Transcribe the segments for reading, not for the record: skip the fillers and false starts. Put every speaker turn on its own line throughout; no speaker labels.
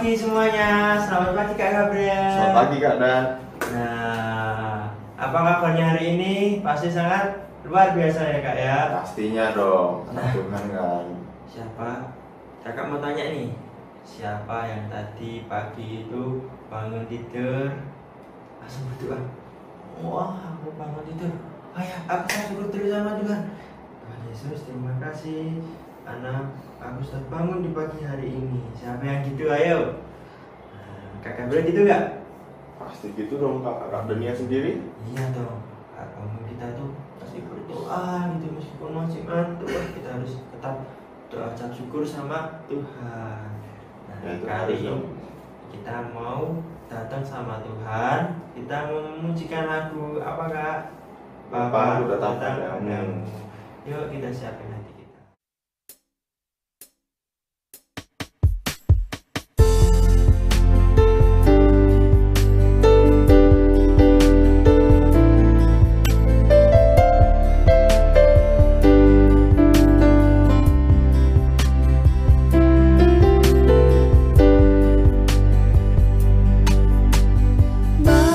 pagi semuanya. Selamat pagi Kak Gabriel.
Selamat pagi Kak Dan.
Nah, apa kabarnya hari ini? Pasti sangat luar biasa ya Kak ya.
Pastinya dong, Tuhan kan.
Siapa? Kakak mau tanya nih. Siapa yang tadi pagi itu bangun tidur langsung berdoa? Wah, aku bangun tidur. Ayah, aku syukur terus sama Tuhan. Tuhan Yesus, terima kasih. Anak, aku sudah bangun di pagi hari ini. Siapa yang gitu? Ayo. Nah, Kakak boleh gitu nggak?
Pasti gitu dong Kak Dania sendiri.
Iya dong. Bangun kita tuh pasti berdoa gitu meskipun masih ngantuk. Kita harus tetap doa ucap syukur sama Tuhan. Nah,
Ya, itu
kali
harus dong.
ini kita mau datang sama Tuhan. Kita memujikan lagu apa Kak?
Bapa, aku datang
padamu.
padamu.
Yuk kita siapin hati kita.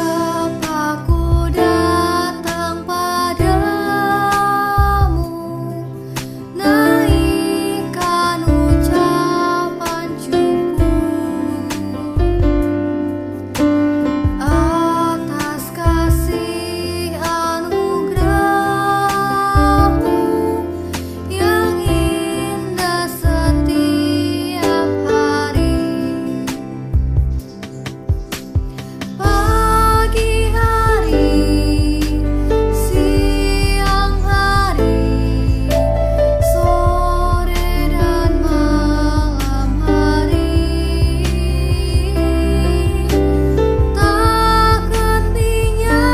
Bapakku datang padamu, naikkan ucapan syukur atas kasih anugerah-Mu yang indah setiap hari. Pagi hari, siang hari, sore dan malam hari, tak hentinya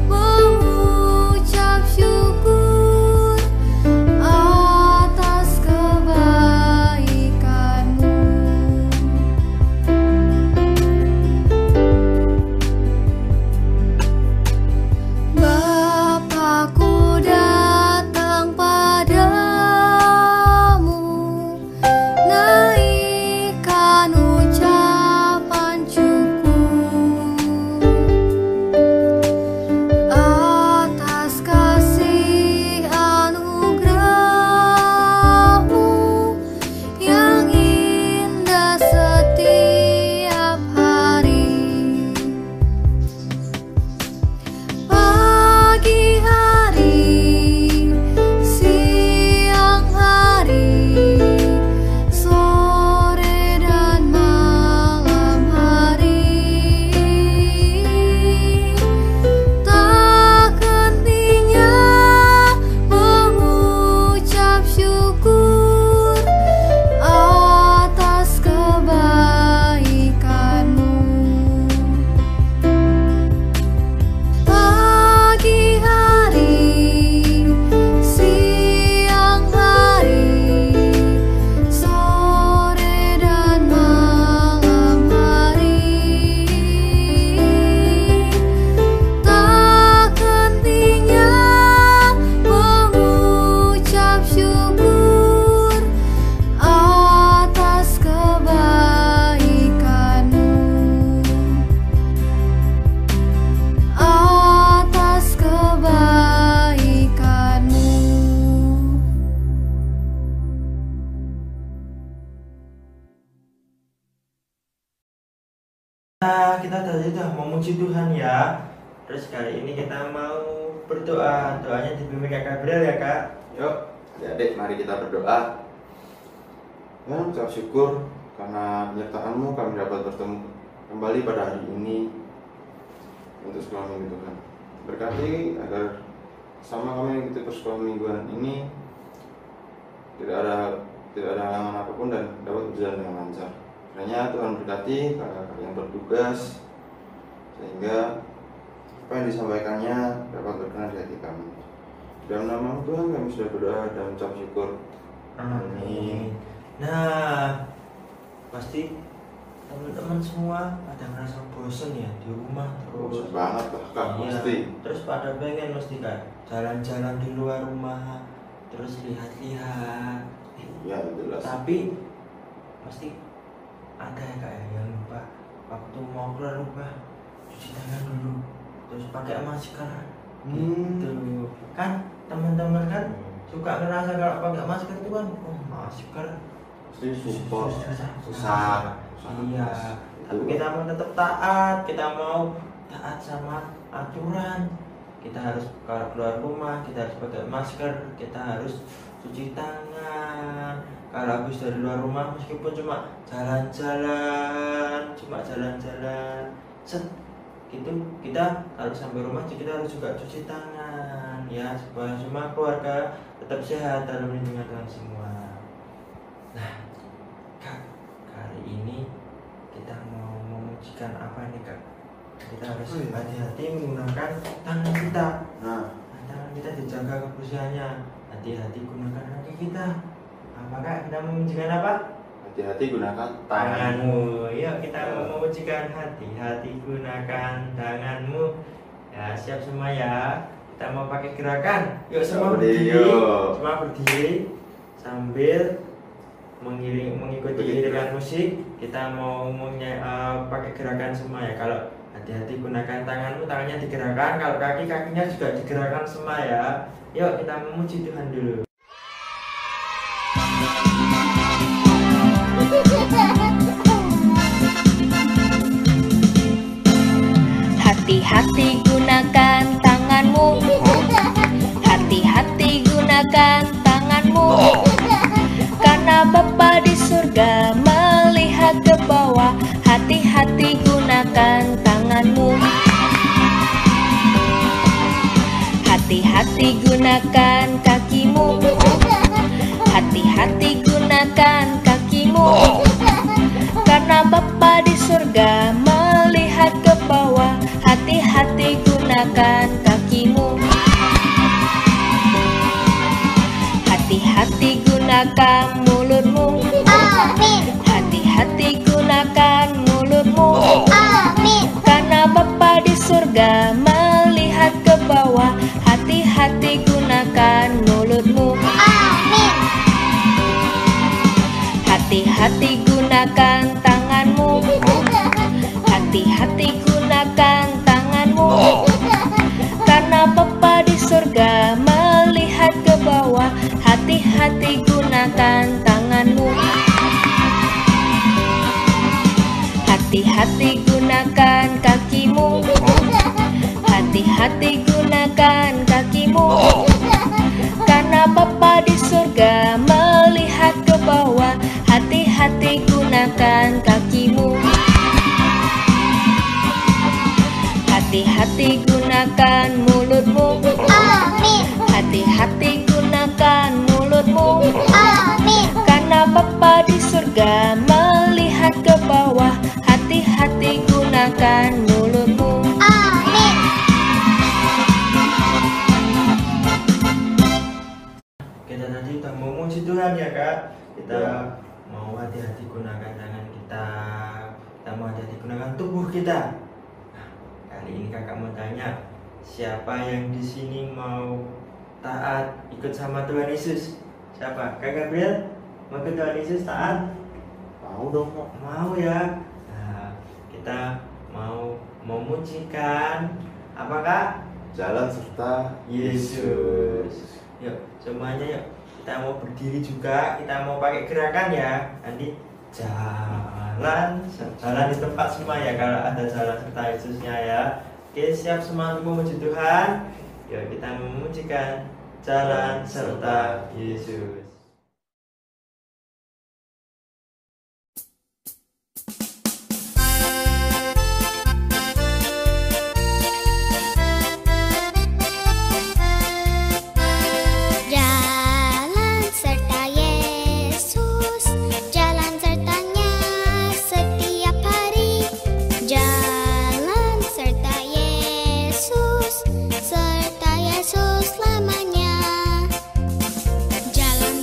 mengucap syukur atas kebaikan-Mu. Bapakku datang padamu, naikkan ucapan syukur atas kasih anugerah-Mu yang indah setiap hari. Pagi hari, siang hari, sore dan malam hari, tak hentinya mengucap syukur atas kebaikan-Mu. Pagi hari, siang hari, sore dan malam hari, tak hentinya mengucap syukur atas kebaikan-Mu, atas kebaikan-Mu.
Nah, kita tadi udah memuji Tuhan ya. Terus kali ini kita mau berdoa. Doanya dibimbing Kak Gabriel ya Kak.
Yuk, adik-adik mari kita berdoa. Ya, ucap syukur karena penyertaan-Mu kami dapat bertemu kembali pada hari ini untuk sekolah minggu Tuhan. Berkati agar sama kami mengikuti persekolahan mingguan ini tidak ada halangan apapun dan dapat berjalan dengan lancar. Kiranya Tuhan berkati kakak-kakak yang bertugas sehingga apa yang disampaikannya dapat berkenan di hati kami. Dalam nama Tuhan kami sudah berdoa dan ucap syukur. Amin.
Nah, pasti teman-teman semua pada merasa bosen ya di rumah terus.
Bosan banget lah Kak,
Iya,
pasti.
terus pada pengen mesti kan jalan-jalan di luar rumah, terus lihat-lihat.
Ya jelas.
Tapi pasti ada ya kak ya yang lupa waktu mau keluar lupa cuci tangan dulu terus pakai masker gitu kan. Teman-teman kan suka ngerasa kalau pakai masker itu kan masker
Pasti support
susah.
susah.
Iya, tapi kita mau tetap taat, kita mau taat sama aturan. Kita harus kalau keluar rumah kita harus pakai masker, kita harus cuci tangan. Kalau habis dari luar rumah meskipun cuma jalan-jalan, set gitu kita harus sampai rumah kita harus juga cuci tangan ya supaya semua keluarga tetap sehat dalam lindungan Tuhan semua. Nah, Kak, kali ini kita mau memujikan apa nih Kak? Kita harus hati-hati menggunakan tangan kita.
Nah,
Tangan kita dijaga kebersihannya. Hati-hati gunakan kaki kita. Apakah kita memujikan apa?
hati-hati gunakan tanganmu.
Tanganmu. Yuk kita mau memujikan hati-hati gunakan tanganmu. Ya siap semua ya. Kita mau pakai gerakan. Yuk semua berdiri.
Yuk.
Semua berdiri sambil mengikuti iringan musik. Kita mau pakai gerakan semua ya. Kalau hati-hati gunakan tanganmu, tangannya digerakkan. Kalau kakinya juga digerakkan semua ya. Yuk kita memuji Tuhan dulu.
Hati-hati gunakan tanganmu. Hati-hati gunakan tanganmu. Karena Bapa di surga melihat ke bawah. Hati-hati gunakan tanganmu. Hati-hati gunakan kakimu. Hati-hati gunakan kakimu. Karena Bapa di surga melihat ke bawah. Hati-hati gunakan kakimu. Hati-hati gunakan mulutmu. Hati-hati gunakan mulutmu. Karena Bapa di surga melihat ke bawah. Hati-hati gunakan mulutmu. Hati-hati gunakan tanganmu. Hati-hati gunakan tanganmu. Karena Bapa di surga melihat ke bawah. Hati-hati gunakan tanganmu. Hati-hati gunakan kakimu. Hati-hati gunakan kakimu. Karena Bapa di surga melihat ke bawah. Hati-hati gunakan kakimu. Hati-hati gunakan mulutmu. Hati-hati gunakan mulutmu. Karena Bapa di surga melihat ke bawah. Hati-hati gunakan mulutmu.
Kita tadi udah memuji Tuhan ya Kak. Kita mau hati-hati gunakan tangan kita. Kita mau hati-hati gunakan tubuh kita. Nah, kali ini Kakak mau tanya, siapa yang di sini mau taat ikut sama Tuhan Yesus? Siapa? Kak Gabriel? Mau ikut Tuhan Yesus taat?
Mau dong, Kak.
Mau ya. Nah, kita mau memujikan apa Kak?
Jalan serta
Yesus. Yuk, semuanya yuk. Kita mau berdiri juga, kita mau pakai gerakan ya. Nanti jalan di tempat semua ya. Kalau ada jalan serta Yesusnya ya. Oke, siap semua untuk memuji Tuhan. Yuk kita memujikan jalan serta Yesus.
Jalan serta Yesus, jalan sertanya setiap hari. Jalan serta Yesus, serta Yesus selamanya. Jalan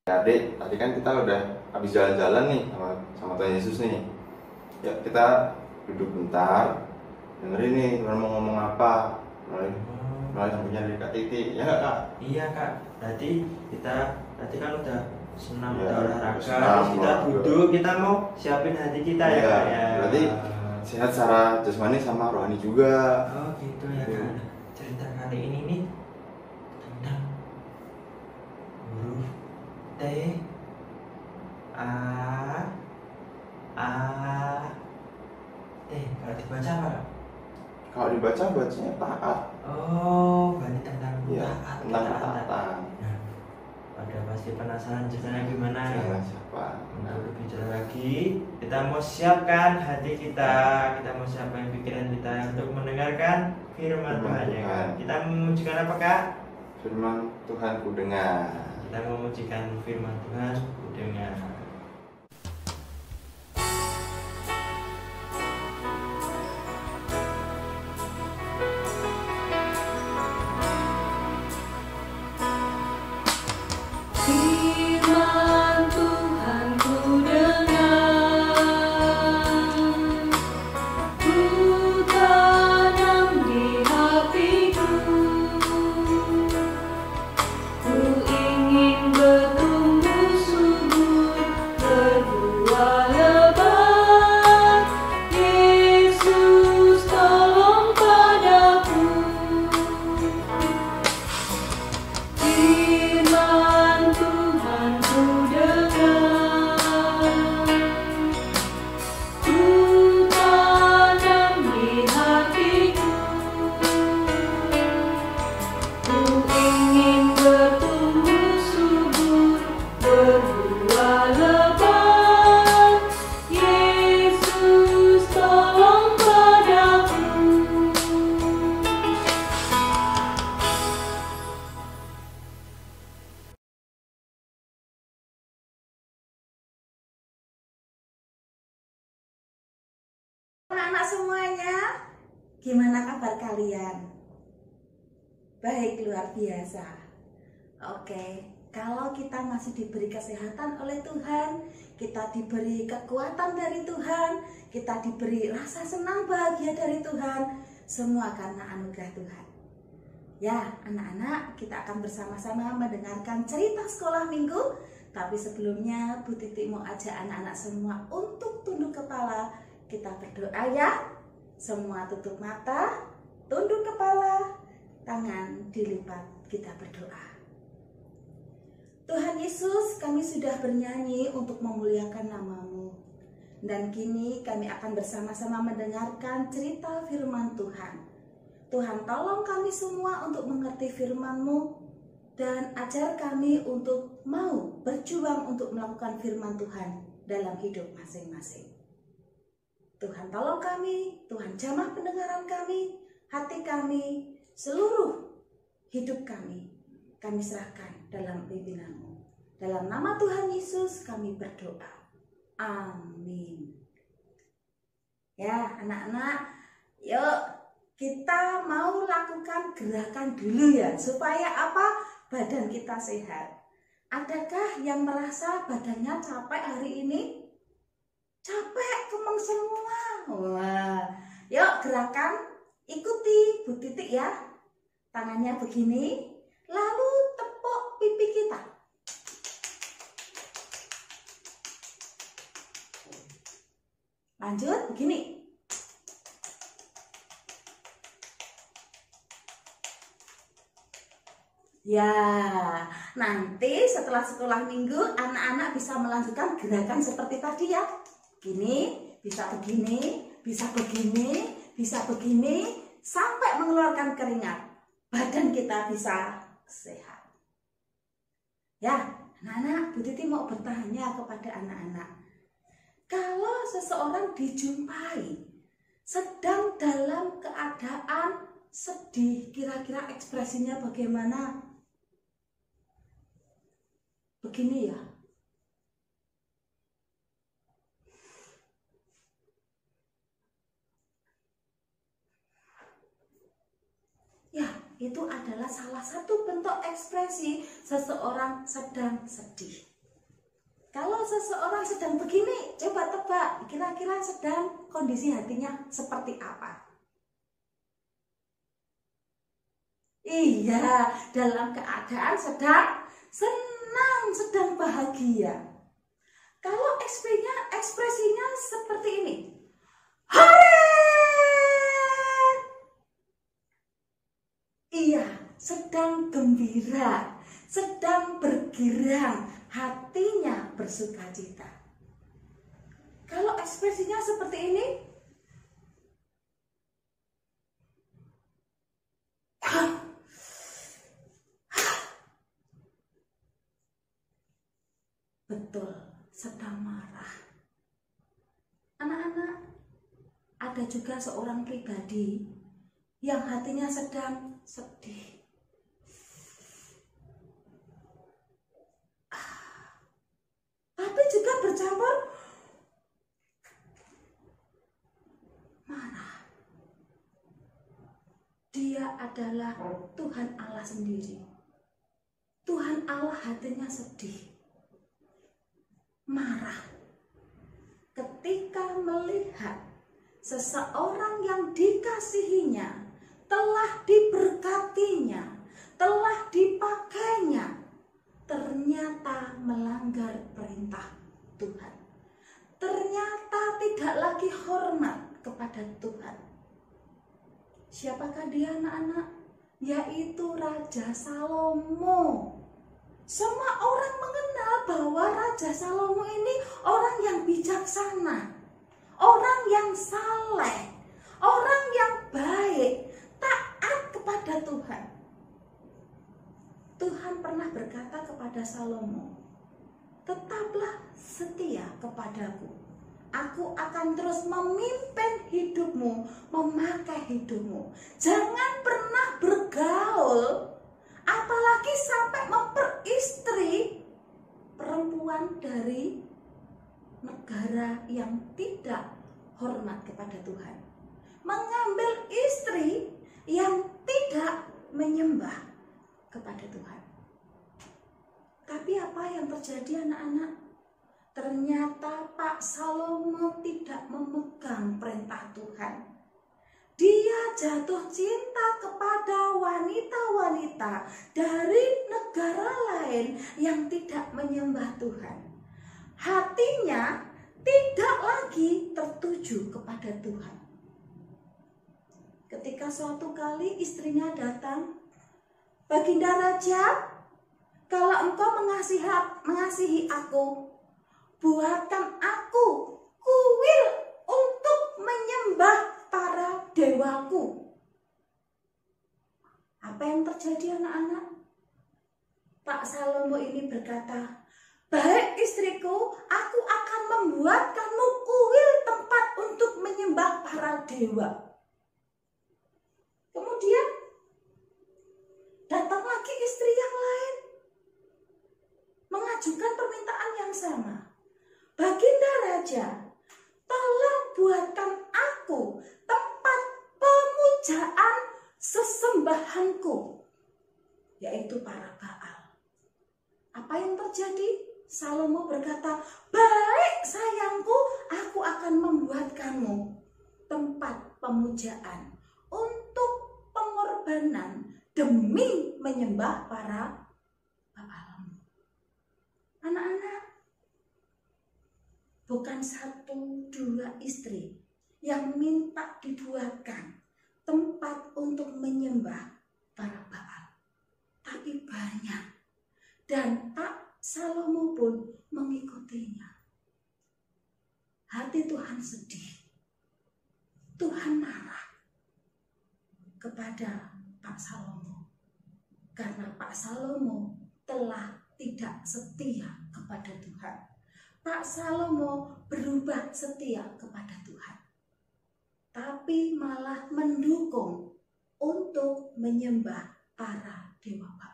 Ya, Adik, tadi kan kita udah habis jalan-jalan nih sama Tuhan Yesus nih. Ya, kita duduk bentar, dengerin nih Tuhan mau ngomong apa melalui sampainya dari Kak Titi, ya nggak Kak?
Iya Kak, tadi kan udah senam,
Ya,
udah olahraga,
senam,
terus kita
olahraga.
duduk, kita mau siapin hati kita ya Kak ya.
Berarti sehat secara jasmani sama rohani juga.
Oh gitu ya Kak. Cerita kali ini nih tentang huruf T A T. Kalau dibaca apa Kak?
Kalau dibaca bacanya taat.
Oh, berarti tentang
Ya,
taat,
tentang
ketaatan.
ketaatan.
Nah, pada pasti penasaran ceritanya gimana ya?
Jangan siapa.
Untuk lebih jauh lagi, kita mau siapkan hati kita, kita mau siapkan pikiran kita untuk mendengarkan firman
Firman
Tuhan ya
Tuhan.
Kak. Kita memujikan apa Kak?
Firman Tuhan ku dengar.
Kita memujikan firman Tuhan ku dengar.
Firman Tuhan ku dengar, ku tanam di hatiku, ku ingin bertumbuh subur, berbuah lebat. Yesus tolong padaku. Firman Tuhan ku dengar, ku tanam di hatiku, ku ingin bertumbuh subur, berbuah lebat. Yesus tolong padaku.
Anak-anak semuanya, gimana kabar kalian? Baik, luar biasa. Oke, kalau kita masih diberi kesehatan oleh Tuhan, kita diberi kekuatan dari Tuhan, kita diberi rasa senang bahagia dari Tuhan, semua karena anugerah Tuhan. Ya, anak-anak, kita akan bersama-sama mendengarkan cerita sekolah minggu. Tapi sebelumnya, Bu Titi mau ajak anak-anak semua untuk tunduk kepala. Kita berdoa ya. Semua tutup mata, tunduk kepala, tangan dilipat, kita berdoa. Tuhan Yesus, kami sudah bernyanyi untuk memuliakan nama-Mu. Dan kini kami akan bersama-sama mendengarkan cerita firman Tuhan. Tuhan, tolong kami semua untuk mengerti firman-Mu dan ajar kami untuk mau berjuang untuk melakukan firman Tuhan dalam hidup masing-masing. Tuhan, tolong kami, Tuhan jamah pendengaran kami, hati kami, seluruh hidup kami serahkan dalam pimpinan-Mu. Dalam nama Tuhan Yesus kami berdoa. Amin. Ya, anak-anak, yuk kita mau lakukan gerakan dulu ya, supaya apa? Badan kita sehat. Adakah yang merasa badannya capek hari ini? Capek, kemeng semua. Wah, yuk gerakan, ikuti Bu Titik ya. Tangannya begini, lalu tepuk pipi kita. Lanjut begini. Ya, nanti setelah sekolah minggu anak-anak bisa melanjutkan gerakan seperti tadi ya. Gini, bisa begini, bisa begini, bisa begini, sampai mengeluarkan keringat. Badan kita bisa sehat. Ya, anak-anak, Bu Titi mau bertanya kepada anak-anak. Kalau seseorang dijumpai sedang dalam keadaan sedih, kira-kira ekspresinya bagaimana? Begini ya. Ya, itu adalah salah satu bentuk ekspresi seseorang sedang sedih. Kalau seseorang sedang begini, coba tebak, kira-kira sedang kondisi hatinya seperti apa? Iya, dalam keadaan sedang senang, sedang bahagia. Kalau ekspresinya seperti ini. Hore! Iya, sedang gembira, sedang bergirang, hatinya bersukacita. Kalau ekspresinya seperti ini, betul, sedang marah. Anak-anak, ada juga seorang pribadi yang hatinya sedang sedih. Tapi juga bercampur marah. Dia adalah Tuhan Allah sendiri. Tuhan Allah hatinya sedih, marah ketika melihat seseorang yang dikasihinya, telah diberkatinya, telah dipakainya, ternyata melanggar perintah Tuhan. Ternyata tidak lagi hormat kepada Tuhan. Siapakah dia, anak-anak? Yaitu Raja Salomo. Semua orang mengenal bahwa Raja Salomo ini orang yang bijaksana, orang yang saleh, orang yang baik, taat kepada Tuhan. Tuhan pernah berkata kepada Salomo, "Tetaplah setia kepadaku. Aku akan terus memimpin hidupmu, memakai hidupmu. Jangan pernah bergaul, apalagi sampai memperistri perempuan dari negara yang tidak hormat kepada Tuhan. Mengambil istri yang tidak menyembah kepada Tuhan." Tapi apa yang terjadi, anak-anak? Ternyata Pak Salomo tidak memegang perintah Tuhan. Dia jatuh cinta kepada wanita-wanita dari negara lain yang tidak menyembah Tuhan. Hatinya tidak lagi tertuju kepada Tuhan. Ketika suatu kali istrinya datang, "Baginda Raja, kalau engkau mengasihi aku, buatkan aku kuil untuk menyembah para dewaku." Apa yang terjadi, anak-anak? Pak Salomo ini berkata, "Baik istriku, aku akan membuatkanmu kuil tempat untuk menyembah para dewa." Kemudian datang lagi istri yang lain, mengajukan permintaan yang sama. "Baginda Raja, tolong buatkan aku tempat pemujaan sesembahanku, yaitu para Baal." Apa yang terjadi? Salomo berkata, "Baik sayangku, aku akan membuatkanmu tempat pemujaan untuk pengorbanan demi menyembah para Baal." Anak-anak, bukan 1-2 istri yang minta dibuatkan tempat untuk menyembah para Baal, tapi banyak. Dan Pak Salomo pun mengikutinya. Hati Tuhan sedih. Tuhan marah kepada Pak Salomo karena Pak Salomo telah tidak setia kepada Tuhan. Pak Salomo berubah setia kepada Tuhan, tapi malah mendukung untuk menyembah para dewa Baal.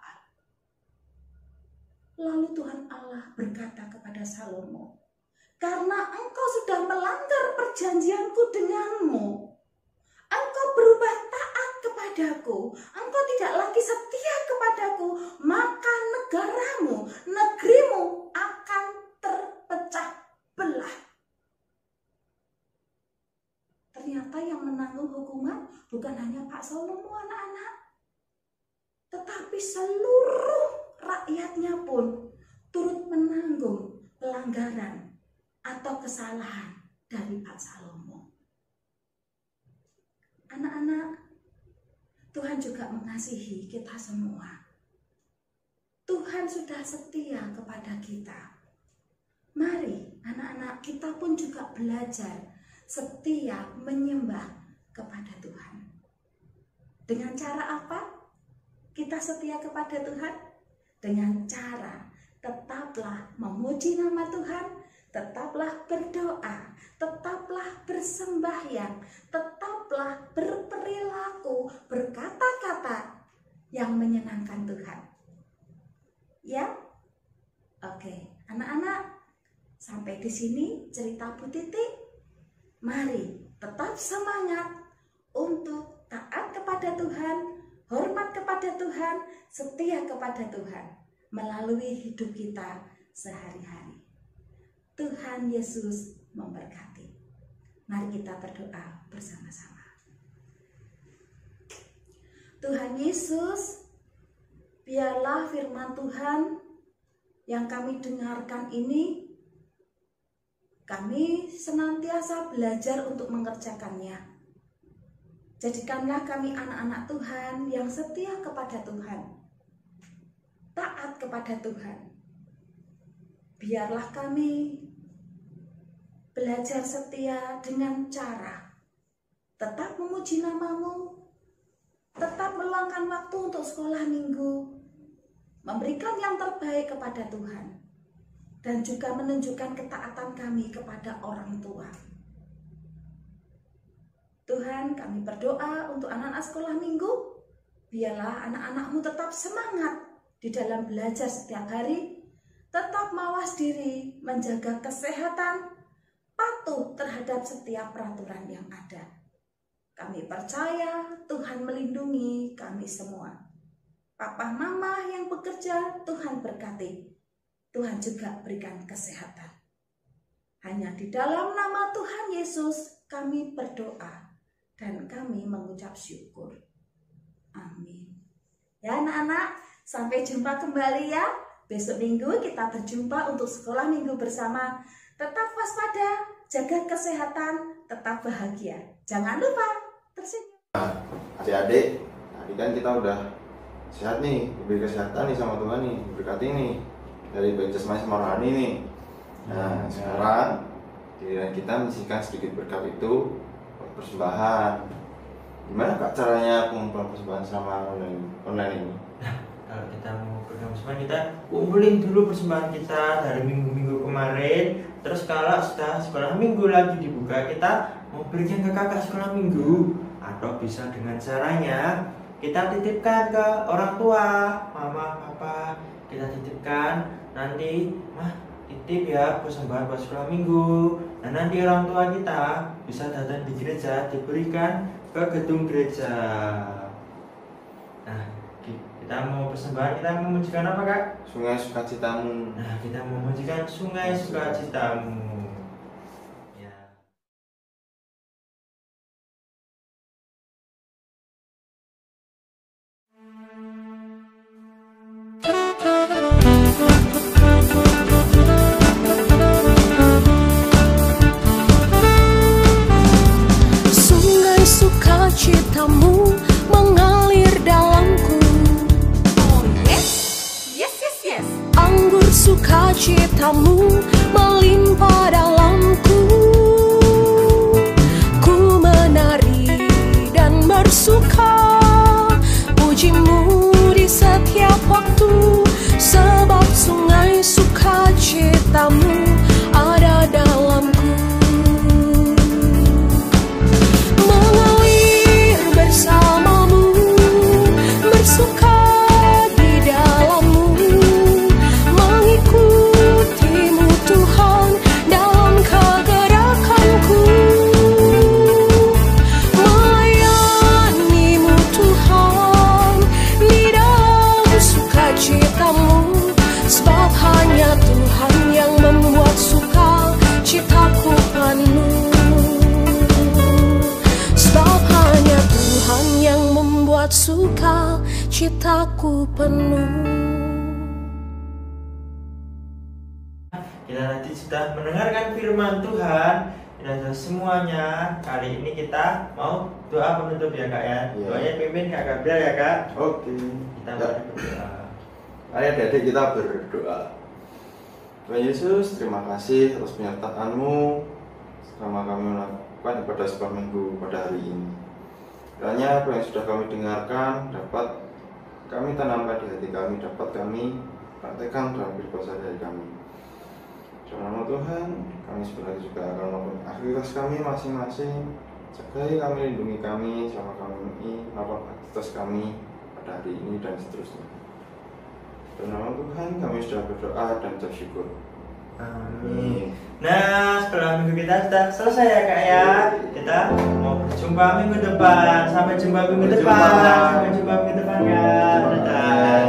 Lalu Tuhan Allah berkata kepada Salomo, "Karena engkau sudah melanggar perjanjianku denganmu, engkau berubah taat kepadaku, engkau tidak lagi setia kepadaku, maka negaramu, negerimu akan seluruh rakyatnya pun turut menanggung pelanggaran atau kesalahan dari Absalomo. Anak-anak, Tuhan juga mengasihi kita semua. Tuhan sudah setia kepada kita. Mari anak-anak, kita pun juga belajar setia menyembah kepada Tuhan. Dengan cara apa kita setia kepada Tuhan? Dengan cara tetaplah memuji nama Tuhan, tetaplah berdoa, tetaplah bersembahyang, tetaplah berperilaku, berkata-kata yang menyenangkan Tuhan. Ya? Oke, anak-anak, sampai di sini cerita Bu Titi. Mari tetap semangat untuk taat kepada Tuhan, hormat kepada Tuhan, setia kepada Tuhan melalui hidup kita sehari-hari. Tuhan Yesus memberkati. Mari kita berdoa bersama-sama. Tuhan Yesus, biarlah firman Tuhan yang kami dengarkan ini, kami senantiasa belajar untuk mengerjakannya. Jadikanlah kami anak-anak Tuhan yang setia kepada Tuhan, taat kepada Tuhan. Biarlah kami belajar setia dengan cara tetap memuji nama-Mu, tetap meluangkan waktu untuk sekolah minggu, memberikan yang terbaik kepada Tuhan, dan juga menunjukkan ketaatan kami kepada orang tua. Tuhan, kami berdoa untuk anak-anak sekolah minggu. Biarlah anak-anak-Mu tetap semangat di dalam belajar setiap hari, tetap mawas diri, menjaga kesehatan, patuh terhadap setiap peraturan yang ada. Kami percaya Tuhan melindungi kami semua. Papa mama yang bekerja, Tuhan berkati. Tuhan juga berikan kesehatan. Hanya di dalam nama Tuhan Yesus kami berdoa dan kami mengucap syukur. Amin. Ya anak-anak, sampai jumpa kembali ya. Besok minggu kita berjumpa untuk sekolah minggu bersama. Tetap waspada, jaga kesehatan, tetap bahagia. Jangan lupa tersenyum.
Adik-adik, tadi kan kita udah sehat nih, diberi kesehatan nih sama Tuhan nih, berkati nih dari Bences Mais Marani nih. Nah, sekarang giliran kita menyisihkan sedikit berkat itu buat persembahan. Gimana Kak caranya pengumpulan persembahan selama online ini?
Nah, kalau kita mau program persembahan, kita kumpulin dulu persembahan kita dari minggu-minggu kemarin. Terus kalau sudah sekolah minggu lagi dibuka, kita mau berikan ke kakak sekolah minggu. Atau bisa dengan caranya kita titipkan ke orang tua, mama, papa. Kita titipkan, nanti mah titip ya persembahan buat sekolah minggu. Nah nanti orang tua kita bisa datang di gereja, diberikan ke gedung gereja. Nah kita mau persembahan, kita memujikan apa Kak?
Sungai Sukacitamu.
Nah kita memujikan Sungai Sukacitamu.
Sungai Sukacitamu mengalir dalamku.
Oh yes, yes, yes, yes.
Anggur sukacitamu melimpah dalamku. Ku menari dan bersuka, pujimu di setiap waktu. Sebab sungai sukacitamu ada dalamku. Mengalir bersamamu, bersuka di dalammu, mengikutimu Tuhan dalam kegerakanku, melayanimu Tuhan di dalam sukacitamu. Sebab hanya Tuhan yang membuat sukacitaku penuh. Sebab hanya Tuhan yang membuat sukacitaku sukacitaku penuh.
Kita tadi sudah mendengarkan firman Tuhan. Dan semuanya, kali ini kita mau doa penutup ya kak ya.
Iya.
Doanya pimpin kak Gabriel ya kak.
Oke.
Kita
Ya.
mari berdoa.
Mari adik-adik kita berdoa. Tuhan Yesus, terima kasih atas penyertaan-Mu selama kami melakukan ibadah sebuah minggu pada hari ini. Kiranya apa yang sudah kami dengarkan dapat kami tanamkan di hati kami, dapat kami praktekkan dalam kehidupan sehari-hari kami. Dalam nama Tuhan, kami sebentar lagi juga akan melakukan aktivitas kami masing-masing. Jagai kami, lindungi kami, selama kami melakukan aktivitas kami pada hari ini dan seterusnya. Dalam nama Tuhan, kami sudah berdoa dan bersyukur.
Amin. Nah, setelah minggu kita sudah selesai ya kak ya. Kita mau berjumpa minggu depan. Sampai jumpa minggu
Sampai
depan.
jumpa.
Sampai jumpa minggu depan kak. Dadah.